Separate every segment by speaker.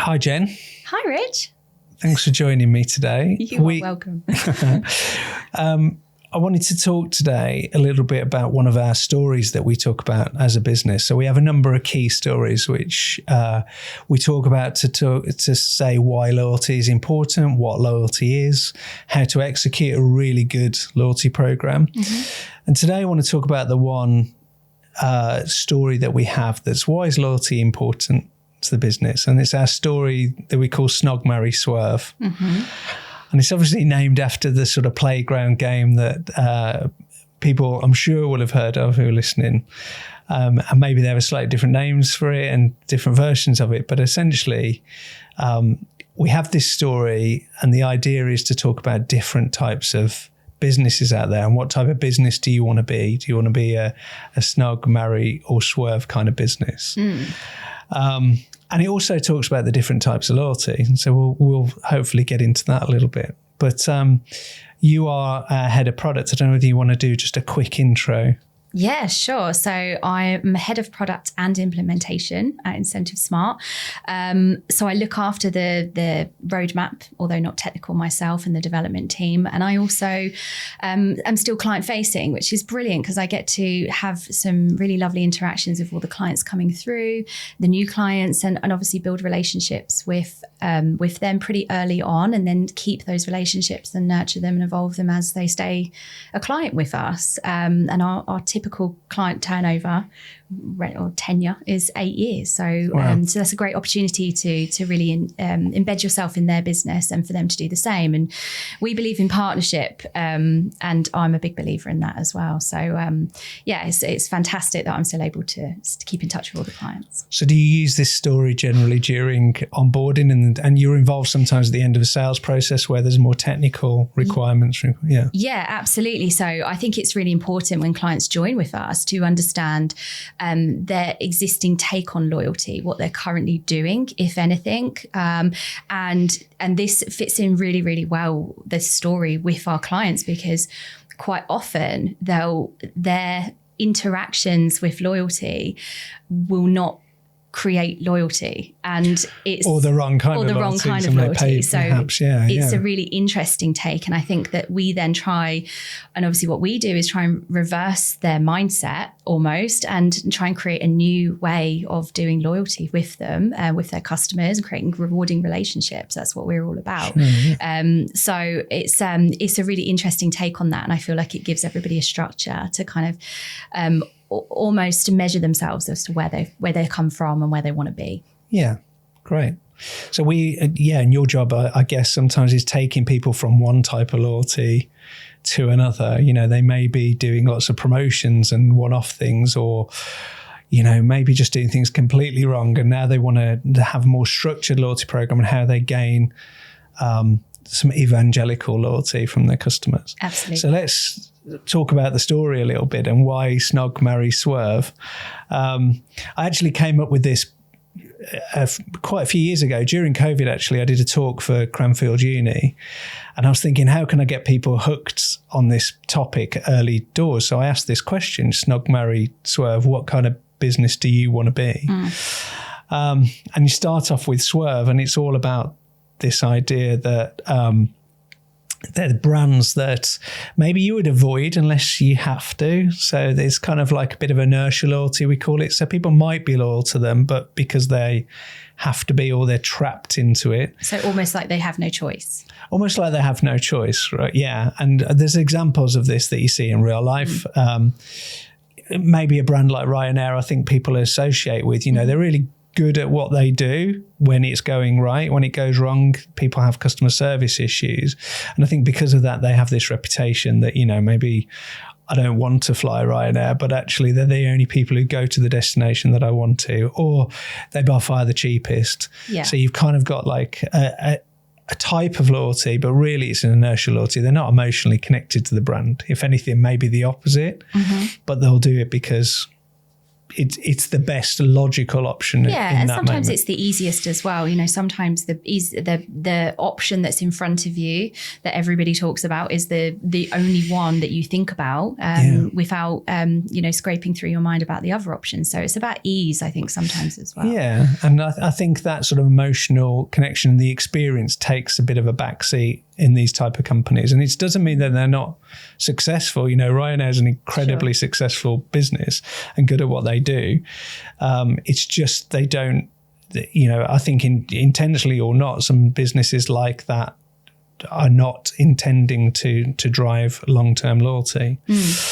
Speaker 1: Hi, Jen.
Speaker 2: Hi, Rich.
Speaker 1: Thanks for joining me today.
Speaker 2: You are welcome.
Speaker 1: I wanted to talk today a little bit about one of our stories that we talk about as a business. So we have a number of key stories which we talk about to say why loyalty is important, what loyalty is, how to execute a really good loyalty program. Mm-hmm. And today I want to talk about the one story that we have that's why is loyalty important to the business. And it's our story that we call Snog, Marry, Swerve. Mm-hmm. And it's obviously named after the sort of playground game that people, I'm sure, will have heard of who are listening. And maybe there are slightly different names for it and different versions of it. But essentially, we have this story, and the idea is to talk about different types of businesses out there. And what type of business do you want to be? Do you want to be a Snog, Marry, or Swerve kind of business? And it also talks about the different types of loyalty. And so we'll hopefully get into that a little bit. But you are head of product. I don't know whether you want to do just a quick intro.
Speaker 2: Yeah, sure. So I'm head of product and implementation at Incentivesmart. So I look after the roadmap, although not technical myself, and the development team. And I also am still client facing, which is brilliant because I get to have some really lovely interactions with all the clients coming through, the new clients, and obviously build relationships with them pretty early on, and then keep those relationships and nurture them and evolve them as they stay a client with us. And our typical client turnover or tenure is 8 years. So,
Speaker 1: wow.
Speaker 2: So that's a great opportunity to really embed yourself in their business and for them to do the same. And we believe in partnership, and I'm a big believer in that as well. So it's fantastic that I'm still able to keep in touch with all the clients.
Speaker 1: So do you use this story generally during onboarding, and you're involved sometimes at the end of a sales process where there's more technical requirements?
Speaker 2: Yeah, absolutely. So I think it's really important when clients join with us to understand their existing take on loyalty, what they're currently doing, if anything. And this fits in really, really well, this story with our clients, because quite often their interactions with loyalty will not create loyalty, and it's
Speaker 1: or the wrong kind of loyalty.
Speaker 2: So it's a really interesting take, and I think that we then try, and obviously what we do is try and reverse their mindset almost, and try and create a new way of doing loyalty with them, with their customers, and creating rewarding relationships. That's what we're all about. Sure, yeah. So it's a really interesting take on that, and I feel like it gives everybody a structure to kind of almost to measure themselves as to where they come from and where they want to be.
Speaker 1: Yeah, great. So and your job, I guess, sometimes is taking people from one type of loyalty to another. You know, they may be doing lots of promotions and one-off things, or, you know, maybe just doing things completely wrong. And now they want to have a more structured loyalty program and how they gain some evangelical loyalty from their customers.
Speaker 2: Absolutely.
Speaker 1: So let's talk about the story a little bit and why Snog, Marry, Swerve. I actually came up with this quite a few years ago during COVID. Actually, I did a talk for Cranfield Uni, and I was thinking, how can I get people hooked on this topic early doors? So I asked this question: Snog, Marry, Swerve. What kind of business do you want to be? And you start off with Swerve, and it's all about this idea that they're the brands that maybe you would avoid unless you have to. So there's kind of like a bit of inertial loyalty, we call it. So people might be loyal to them, but because they have to be, or they're trapped into it.
Speaker 2: So almost like they have no choice.
Speaker 1: Almost like they have no choice, right? Yeah. And there's examples of this that you see in real life. Maybe a brand like Ryanair, I think people associate with, you know, they're really good at what they do when it's going right. When it goes wrong, people have customer service issues. And I think because of that, they have this reputation that, you know, maybe I don't want to fly Ryanair, but actually they're the only people who go to the destination that I want to, or they by far the cheapest. Yeah. So you've kind of got like a type of loyalty, but really it's an inertial loyalty. They're not emotionally connected to the brand. If anything, maybe the opposite, but they'll do it because it's the best logical option.
Speaker 2: Yeah,
Speaker 1: in
Speaker 2: and
Speaker 1: that
Speaker 2: sometimes
Speaker 1: moment.
Speaker 2: it's the easiest as well. Sometimes the option that's in front of you that everybody talks about is the only one that you think about without scraping through your mind about the other options. So it's about ease, I think, sometimes as well.
Speaker 1: Yeah, and I think that sort of emotional connection, the experience takes a bit of a backseat in these type of companies, and it doesn't mean that they're not successful. Ryanair is an incredibly successful business and good at what they do. It's just they don't, I think intentionally or not, some businesses like that are not intending to drive long-term loyalty.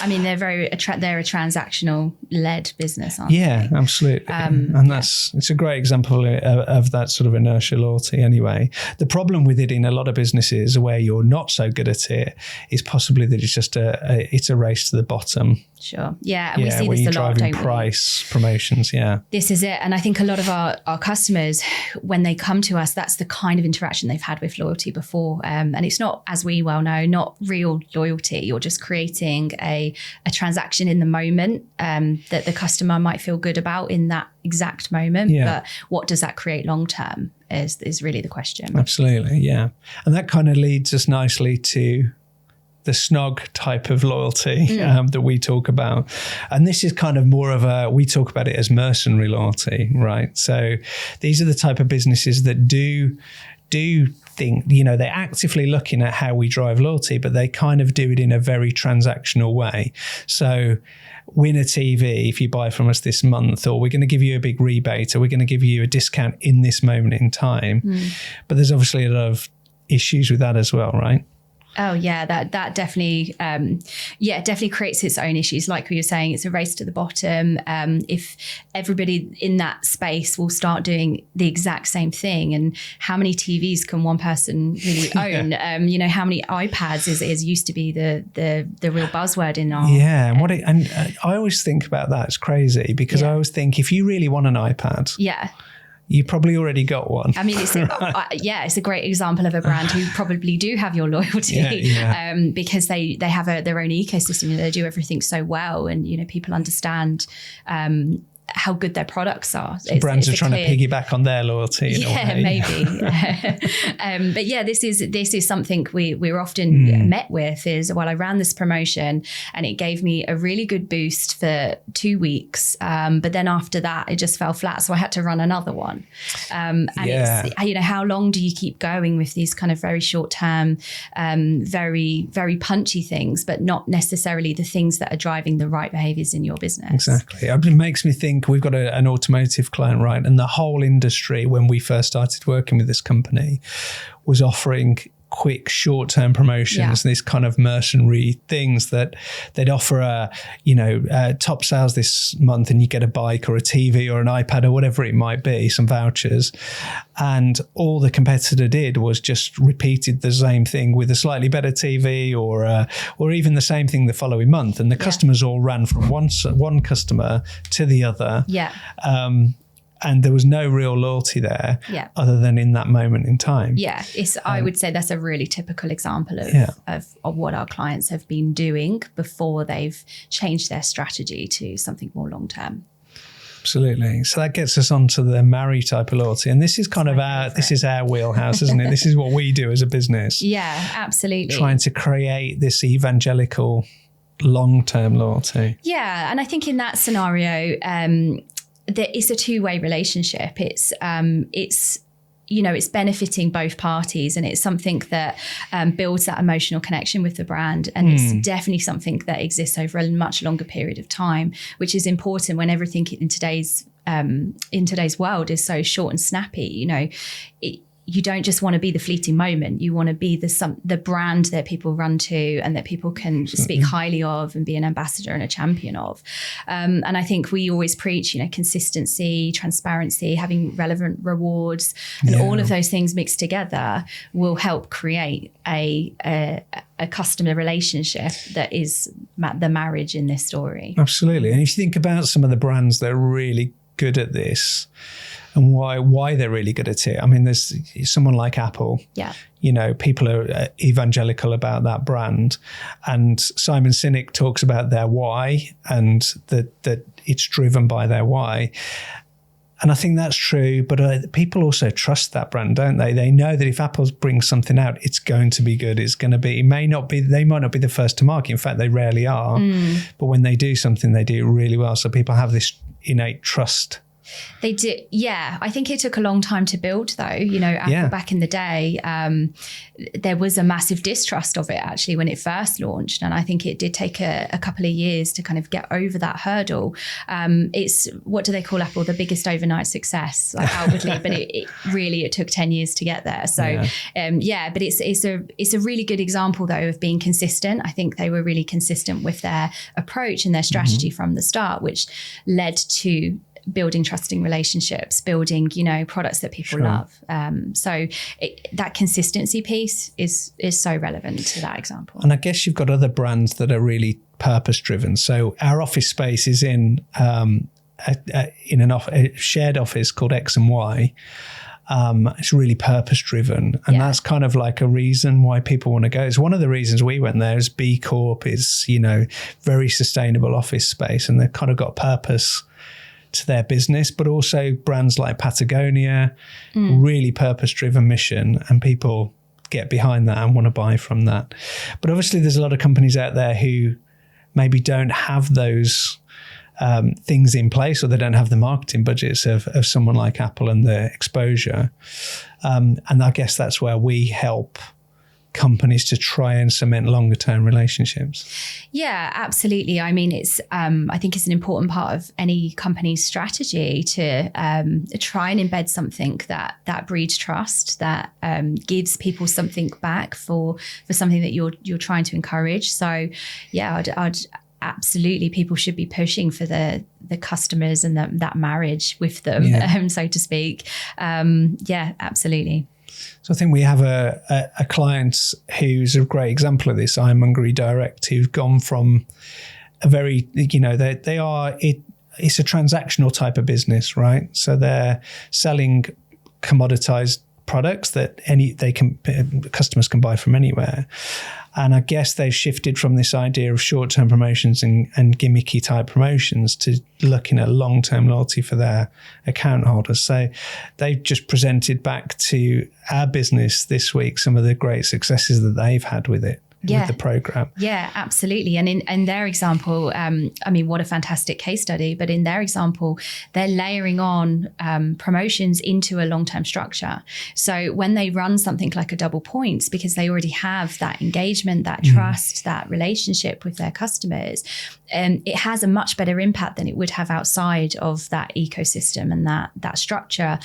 Speaker 2: I mean, they're they're a transactional led business, aren't
Speaker 1: they? Absolutely. And it's a great example of that sort of inertia loyalty anyway. The problem with it in a lot of businesses where you're not so good at it is possibly that it's just it's a race to the bottom.
Speaker 2: Sure. Yeah. And we see
Speaker 1: where
Speaker 2: this
Speaker 1: you're
Speaker 2: a lot,
Speaker 1: driving
Speaker 2: don't
Speaker 1: price, promotions. Yeah.
Speaker 2: This is it. And I think a lot of our customers, when they come to us, that's the kind of interaction they've had with loyalty before. And it's not, as we well know, not real loyalty. You're just creating a transaction in the moment that the customer might feel good about in that exact moment.
Speaker 1: Yeah.
Speaker 2: But what does that create long term is really the question.
Speaker 1: Absolutely. Yeah. And that kind of leads us nicely to the Snog type of loyalty that we talk about. And this is kind of more of we talk about it as mercenary loyalty, right? So these are the type of businesses that do think, they're actively looking at how we drive loyalty, but they kind of do it in a very transactional way. So win a TV if you buy from us this month, or we're going to give you a big rebate, or we're going to give you a discount in this moment in time. But there's obviously a lot of issues with that as well, right?
Speaker 2: Oh yeah, that definitely, definitely creates its own issues. Like we were saying, it's a race to the bottom. If everybody in that space will start doing the exact same thing, and how many TVs can one person really own? How many iPads is used to be the real buzzword in our
Speaker 1: I always think about that. It's crazy because I always think if you really want an iPad, you probably already got one.
Speaker 2: I mean, it's a great example of a brand who probably do have your loyalty because they have their own ecosystem. They do everything so well, and people understand how good their products are.
Speaker 1: Brands are trying to piggyback on their loyalty.
Speaker 2: Maybe. But this is something we're often met with is, I ran this promotion and it gave me a really good boost for 2 weeks. But then after that, it just fell flat. So I had to run another one. It's, how long do you keep going with these kind of very short term, very, very punchy things, but not necessarily the things that are driving the right behaviors in your business?
Speaker 1: Exactly. It makes me think we've got an automotive client, right? And the whole industry, when we first started working with this company, was offering quick short-term promotions, these kind of mercenary things that they'd offer top sales this month and you get a bike or a TV or an iPad or whatever it might be, some vouchers. And all the competitor did was just repeated the same thing with a slightly better TV or even the same thing the following month. And the customers all ran from one customer to the other. And there was no real loyalty there other than in that moment in time.
Speaker 2: I would say that's a really typical example of what our clients have been doing before they've changed their strategy to something more long-term.
Speaker 1: Absolutely. So that gets us onto the marry type of loyalty. And this is kind of our wheelhouse, isn't it? This is what we do as a business.
Speaker 2: Yeah, absolutely.
Speaker 1: Trying to create this evangelical long-term loyalty.
Speaker 2: Yeah. And I think in that scenario, it's a two-way relationship. It's benefiting both parties, and it's something that builds that emotional connection with the brand. And it's definitely something that exists over a much longer period of time, which is important when everything in today's world is so short and snappy. You don't just want to be the fleeting moment. You want to be the brand that people run to and that people can speak highly of and be an ambassador and a champion of. And I think we always preach, consistency, transparency, having relevant rewards, and all of those things mixed together will help create a customer relationship that is the marriage in this story.
Speaker 1: Absolutely. And if you think about some of the brands that are really good at this and why they're really good at it. I mean, there's someone like Apple.
Speaker 2: Yeah.
Speaker 1: People are evangelical about that brand, and Simon Sinek talks about their why and that it's driven by their why. And I think that's true, but people also trust that brand, don't they? They know that if Apple brings something out, it's going to be good. It's going to be, they might not be the first to market. In fact, they rarely are. But when they do something, they do it really well. So people have this innate trust.
Speaker 2: They do, yeah. I think it took a long time to build, though. Apple back in the day, there was a massive distrust of it actually when it first launched, and I think it did take a couple of years to kind of get over that hurdle. It's, what do they call Apple? The biggest overnight success, like outwardly, but it took 10 years to get there. So but it's a really good example though of being consistent. I think they were really consistent with their approach and their strategy from the start, which led to building trusting relationships, building, products that people love. So that consistency piece is so relevant to that example.
Speaker 1: And I guess you've got other brands that are really purpose driven. So our office space is in a shared office called X and Y. It's really purpose driven, and that's kind of like a reason why people want to go. It's one of the reasons we went there. Is B Corp is very sustainable office space, and they've kind of got purpose to their business, but also brands like Patagonia, really purpose-driven mission, and people get behind that and want to buy from that. But obviously there's a lot of companies out there who maybe don't have those things in place, or they don't have the marketing budgets of someone like Apple and the exposure. And I guess that's where we help companies to try and cement longer term relationships.
Speaker 2: Yeah, absolutely. I mean, it's I think it's an important part of any company's strategy to try and embed something that breeds trust, that gives people something back for something that you're trying to encourage. So yeah, I'd absolutely, people should be pushing for the customers and that marriage with them, so to speak. Yeah, absolutely.
Speaker 1: So I think we have a client who's a great example of this, iMongery Direct, who've gone from a very, it's a transactional type of business, right? So they're selling commoditized products that customers can buy from anywhere. And I guess they've shifted from this idea of short-term promotions and gimmicky type promotions to looking at long-term loyalty for their account holders. So they've just presented back to our business this week some of the great successes that they've had with it. With the program. Yeah,
Speaker 2: absolutely. And in their example, what a fantastic case study, but in their example, they're layering on promotions into a long-term structure. So when they run something like a double points, because they already have that engagement, that trust, that relationship with their customers, it has a much better impact than it would have outside of that ecosystem and that structure.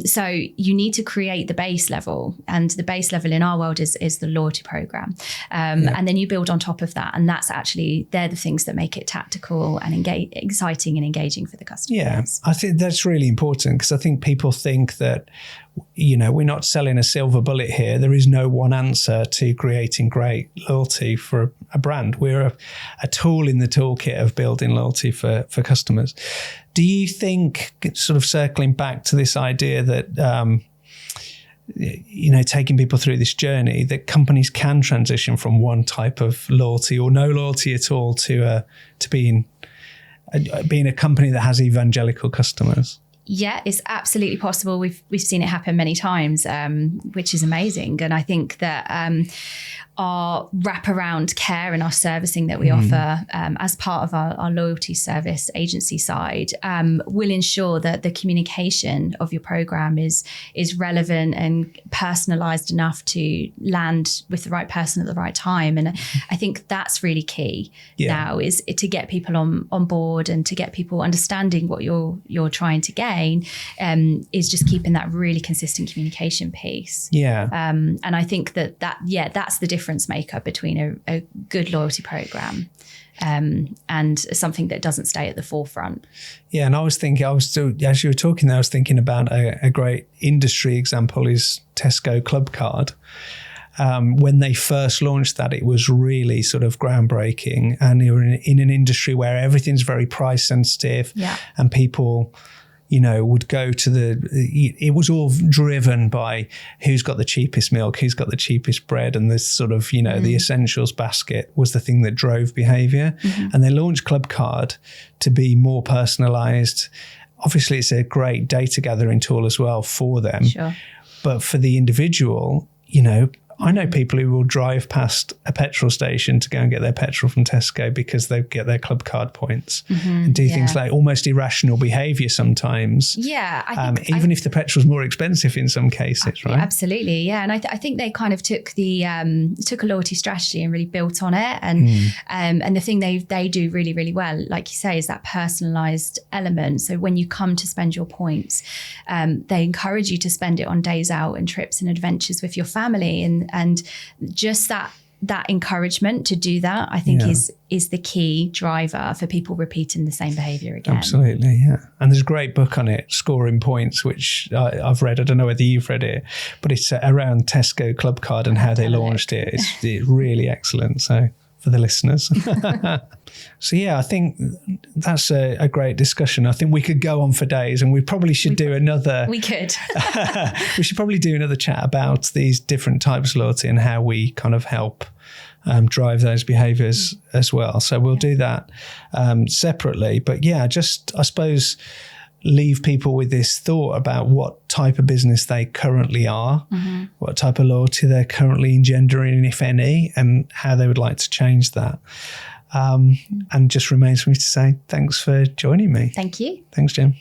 Speaker 2: So you need to create the base level, and the base level in our world is the loyalty program. And then you build on top of that, and they're the things that make it tactical and exciting and engaging for the customers.
Speaker 1: Yeah, I think that's really important, because I think people think that we're not selling a silver bullet here. There is no one answer to creating great loyalty for a brand. We're a tool in the toolkit of building loyalty for customers. Do you think, sort of circling back to this idea that taking people through this journey, that companies can transition from one type of loyalty or no loyalty at all to being a company that has evangelical customers?
Speaker 2: Yeah, it's absolutely possible. We've seen it happen many times, which is amazing. And I think that our wraparound care and our servicing that we offer as part of our loyalty service agency side will ensure that the communication of your program is relevant and personalised enough to land with the right person at the right time. And I think that's really key now, is to get people on board and to get people understanding what you're trying to gain, is just keeping that really consistent communication piece. And I think that's the difference maker between a good loyalty program and something that doesn't stay at the forefront. Yeah,
Speaker 1: and as you were talking there, I was thinking about a great industry example is Tesco Club Card. when they first launched that, it was really sort of groundbreaking, and you're in an industry where everything's very price sensitive, and people, would go to it was all driven by who's got the cheapest milk, who's got the cheapest bread, and this sort of, the essentials basket was the thing that drove behavior. And they launched Clubcard to be more personalised. Obviously, it's a great data gathering tool as well for them.
Speaker 2: Sure.
Speaker 1: But for the individual, I know people who will drive past a petrol station to go and get their petrol from Tesco because they get their Clubcard points and do things like almost irrational behaviour sometimes.
Speaker 2: Yeah.
Speaker 1: Even if the petrol's more expensive in some cases, right?
Speaker 2: Absolutely. Yeah. And I think they kind of took a loyalty strategy and really built on it. And the thing they do really, really well, like you say, is that personalised element. So when you come to spend your points, they encourage you to spend it on days out and trips and adventures with your family. And just that encouragement to do that, I think is the key driver for people repeating the same behaviour again.
Speaker 1: Absolutely, yeah. And there's a great book on it, Scoring Points, which I've read. I don't know whether you've read it, but it's around Tesco Clubcard and how they launched it. It's really excellent. So for the listeners. So yeah, I think that's a great discussion. I think we could go on for days, and we probably should do another.
Speaker 2: We could.
Speaker 1: We should probably do another chat about these different types of loyalty and how we kind of help drive those behaviours as well. So we'll do that separately. But yeah, just I suppose leave people with this thought about what type of business they currently are, what type of loyalty they're currently engendering, if any, and how they would like to change that. And just remains for me to say thanks for joining me.
Speaker 2: Thank you.
Speaker 1: Thanks, Jim.